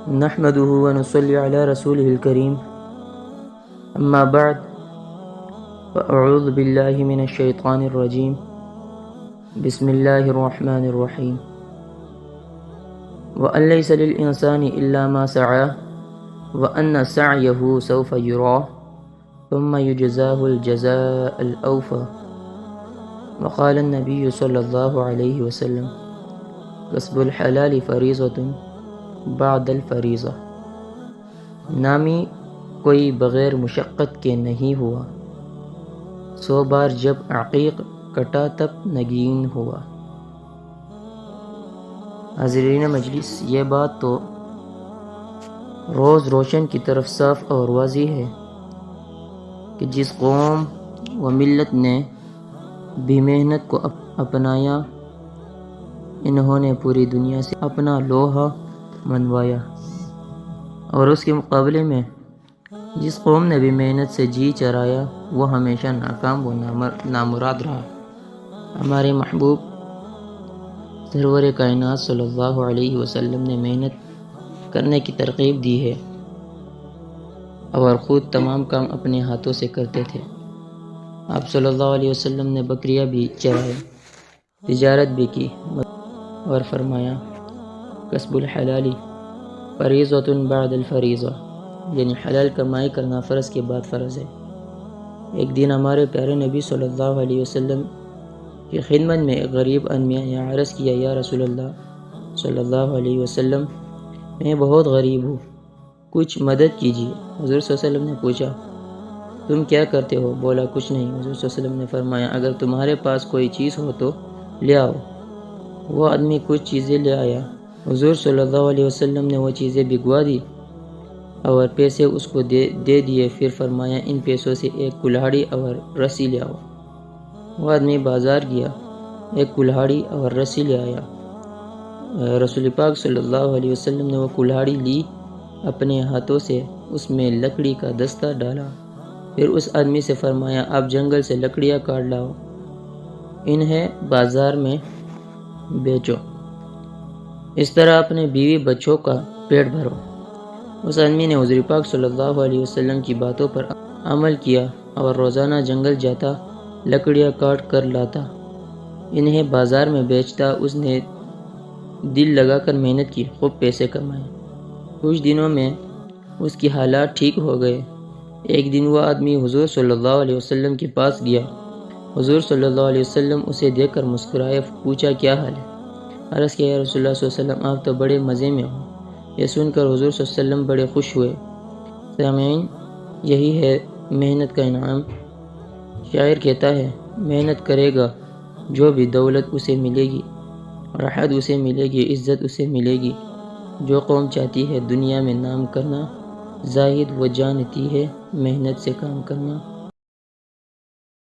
نحمده ونصلي على رسوله الكريم اما بعد فاعوذ بالله من الشيطان الرجيم بسم الله الرحمن الرحيم وأن ليس للإنسان إلا ما سعى وأن سعيه سوف يراه ثم يجزاه الجزاء الأوفى وقال النبي صلى الله عليه وسلم كسب الحلال فریضۃ بعد الفریضہ، نامی کوئی بغیر مشقت کے نہیں ہوا، 100 بار جب عقیق کٹا تب نگین ہوا۔ حاضرین مجلس، یہ بات تو روز روشن کی طرف صاف اور واضح ہے کہ جس قوم و ملت نے بھی محنت کو اپنایا، انہوں نے پوری دنیا سے اپنا لوہا منوایا، اور اس کے مقابلے میں جس قوم نے بھی محنت سے جی چرایا وہ ہمیشہ ناکام و نامراد رہا۔ ہمارے محبوب سرور کائنات صلی اللہ علیہ وسلم نے محنت کرنے کی ترغیب دی ہے اور خود تمام کام اپنے ہاتھوں سے کرتے تھے۔ آپ صلی اللہ علیہ وسلم نے بکریاں بھی چرائے، تجارت بھی کی، اور فرمایا کسب الحلال فریضۃ بعد الفریضہ، یعنی حلال کمائی کرنا فرض کے بعد فرض ہے۔ ایک دن ہمارے پیارے نبی صلی اللہ علیہ وسلم کی خدمت میں ایک غریب آدمی نے عرض کیا، یا رسول اللہ صلی اللہ علیہ وسلم، میں بہت غریب ہوں، کچھ مدد کیجیے۔ حضور صلی اللہ علیہ وسلم نے پوچھا، تم کیا کرتے ہو؟ بولا، کچھ نہیں۔ حضور صلی اللہ علیہ وسلم نے فرمایا، اگر تمہارے پاس کوئی چیز ہو تو لے آؤ۔ وہ آدمی کچھ چیزیں لے آیا۔ حضور صلی اللہ علیہ وسلم نے وہ چیزیں بھگوا دی اور پیسے اس کو دے دیے، پھر فرمایا، ان پیسوں سے ایک کلہاڑی اور رسی لے آؤ۔ وہ آدمی بازار گیا، ایک کلہاڑی اور رسی لے آیا۔ رسول پاک صلی اللہ علیہ وسلم نے وہ کلہاڑی لی، اپنے ہاتھوں سے اس میں لکڑی کا دستہ ڈالا، پھر اس آدمی سے فرمایا، آپ جنگل سے لکڑیاں کاٹ لاؤ، انہیں بازار میں بیچو، اس طرح اپنے بیوی بچوں کا پیٹ بھرو۔ اس آدمی نے حضور پاک صلی اللہ علیہ وسلم کی باتوں پر عمل کیا اور روزانہ جنگل جاتا، لکڑیاں کاٹ کر لاتا، انہیں بازار میں بیچتا۔ اس نے دل لگا کر محنت کی، خوب پیسے کمائے۔ کچھ دنوں میں اس کی حالات ٹھیک ہو گئے۔ ایک دن وہ آدمی حضور صلی اللہ علیہ وسلم کے پاس گیا۔ حضور صلی اللہ علیہ وسلم اسے دیکھ کر مسکرائے، پوچھا، کیا حال ہے؟ عرض کیا، یا رسول اللہ صلی اللہ علیہ وسلم، آپ تو بڑے مزے میں ہو۔ یہ سن کر حضور صلی اللہ علیہ وسلم بڑے خوش ہوئے۔ سامعین، یہی ہے محنت کا انعام۔ شاعر کہتا ہے، محنت کرے گا جو بھی دولت اسے ملے گی، راحت اسے ملے گی، عزت اسے ملے گی۔ جو قوم چاہتی ہے دنیا میں نام کرنا، زاہد وہ جانتی ہے محنت سے کام کرنا۔